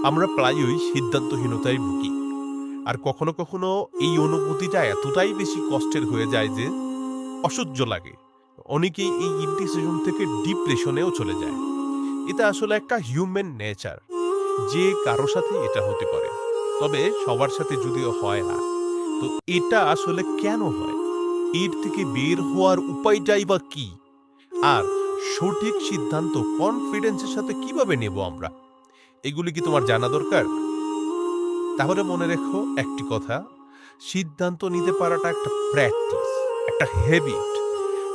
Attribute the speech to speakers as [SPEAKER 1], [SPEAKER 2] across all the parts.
[SPEAKER 1] আমরা প্রায়ই সিদ্ধান্তহীনতায় ভুগি, আর কখনো কখনো এই অনুভূতিটা এতটাই বেশি কষ্টের হয়ে যায় যে অসহ্য লাগে। অনেকেই এই ইনডিসিশন থেকে ডিপ্রেশনেও চলে যায়। এটা আসলে একটা হিউম্যান নেচার, যে কারো সাথে এটা হতে পারে, তবে সবার সাথে যদিও হয় না। তো এটা আসলে কেন হয়, এর থেকে বের হওয়ার উপায়টাই বা কি, আর সঠিক সিদ্ধান্ত কনফিডেন্সের সাথে কিভাবে নেব আমরা, এগুলি কি তোমার জানা দরকার? তাহলে মনে রেখো একটি কথা, সিদ্ধান্ত নিতে পারাটা একটা প্র্যাকটিস, একটা হ্যাবিট,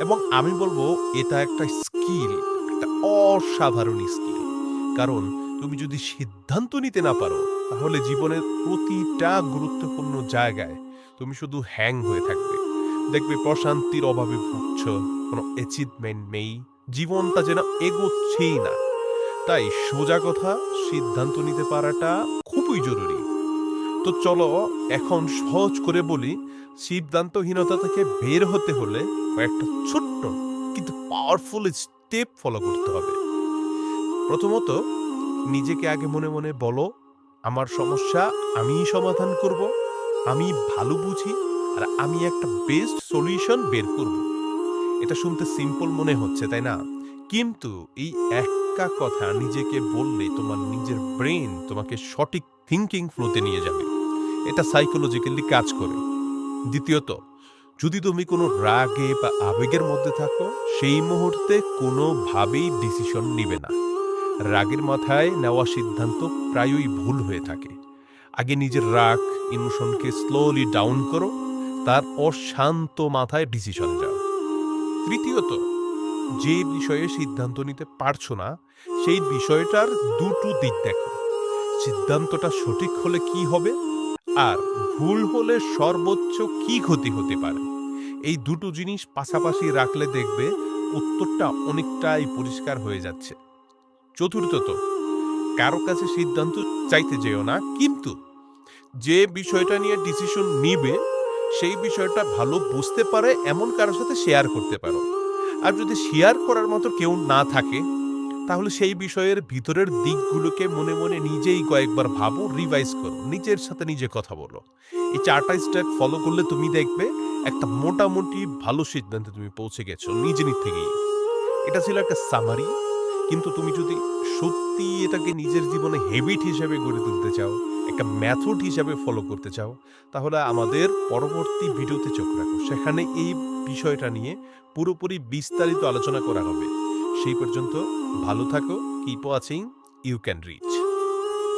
[SPEAKER 1] এবং আমি বলবো এটা একটা স্কিল, একটা অসাধারণ স্কিল। কারণ তুমি যদি সিদ্ধান্ত নিতে না পারো, তাহলে জীবনের প্রতিটা গুরুত্বপূর্ণ জায়গায় তুমি শুধু হ্যাং হয়ে থাকবে। দেখবে প্রশান্তির অভাবে ভুগছ, কোনো অ্যাচিভমেন্ট নেই, জীবনটা যেন এগোচ্ছেই না। তাই সোজা কথা, সিদ্ধান্ত নিতে পারাটা খুবই জরুরি। তো চলো এখন সহজ করে বলি, সিদ্ধান্তহীনতা থেকে বের হতে হলে কয়েকটা ছোট্ট কিন্তু পাওয়ারফুল স্টেপ ফলো করতে হবে। প্রথমত, নিজেকে আগে মনে মনে বলো, আমার সমস্যা আমিই সমাধান করব, আমি ভালো বুঝি, আর আমি একটা বেস্ট সলিউশন বের করব। এটা শুনতে সিম্পল মনে হচ্ছে, তাই না? কিন্তু এই একটা কথা নিজেকে বললে তোমার নিজের ব্রেন তোমাকে সঠিক থিঙ্কিং ফ্লোতে নিয়ে যাবে। এটা সাইকোলজিক্যালি কাজ করে। দ্বিতীয়ত, যদি তুমি কোনো রাগে বা আবেগের মধ্যে থাকো, সেই মুহূর্তে কোনোভাবেই ডিসিশন নিবে না। রাগের মাথায় নেওয়া সিদ্ধান্ত প্রায়ই ভুল হয়ে থাকে। আগে নিজের রাগ ইমোশনকে স্লোলি ডাউন করো, তারপর শান্ত মাথায় ডিসিশন যাও। তৃতীয়ত, যে বিষয়ে সিদ্ধান্ত নিতে পারছো না, সেই বিষয়টার দুটো দিক দেখো। সিদ্ধান্তটা সঠিক হলে কি হবে, আর ভুল হলে সর্বোচ্চ কি ক্ষতি হতে পারে। এই দুটো জিনিস পাশাপাশি রাখলে দেখবে উত্তরটা অনেকটাই পরিষ্কার হয়ে যাচ্ছে। চতুর্থত, কারো কাছে সিদ্ধান্ত চাইতে যেও না, কিন্তু যে বিষয়টা নিয়ে ডিসিশন নিবে সেই বিষয়টা ভালো বুঝতে পারে এমন কারোর সাথে শেয়ার করতে পারো। আর যদি শেয়ার করার মতো কেউ না থাকে, তাহলে সেই বিষয়ের ভিতরের দিকগুলোকে মনে মনে নিজেই কয়েকবার ভাবো, রিভাইজ করো, নিজের সাথে নিজে কথা বলো। এই চারটা স্টেপ ফলো করলে তুমি দেখবে একটা মোটামুটি ভালো সিদ্ধান্তে তুমি পৌঁছে গেছো নিজে থেকেই। এটা ছিল একটা সামারি, কিন্তু তুমি যদি সত্যি এটাকে নিজের জীবনে হ্যাবিট হিসেবে গড়ে তুলতে চাও, একটা মেথড হিসেবে ফলো করতে চাও, তাহলে আমাদের পরবর্তী ভিডিওতে চোখ রাখো। সেখানে এই বিষয়টা নিয়ে পুরোপুরি বিস্তারিত আলোচনা করা হবে। সেই পর্যন্ত ভালো থাকো, keep watching, you can rich.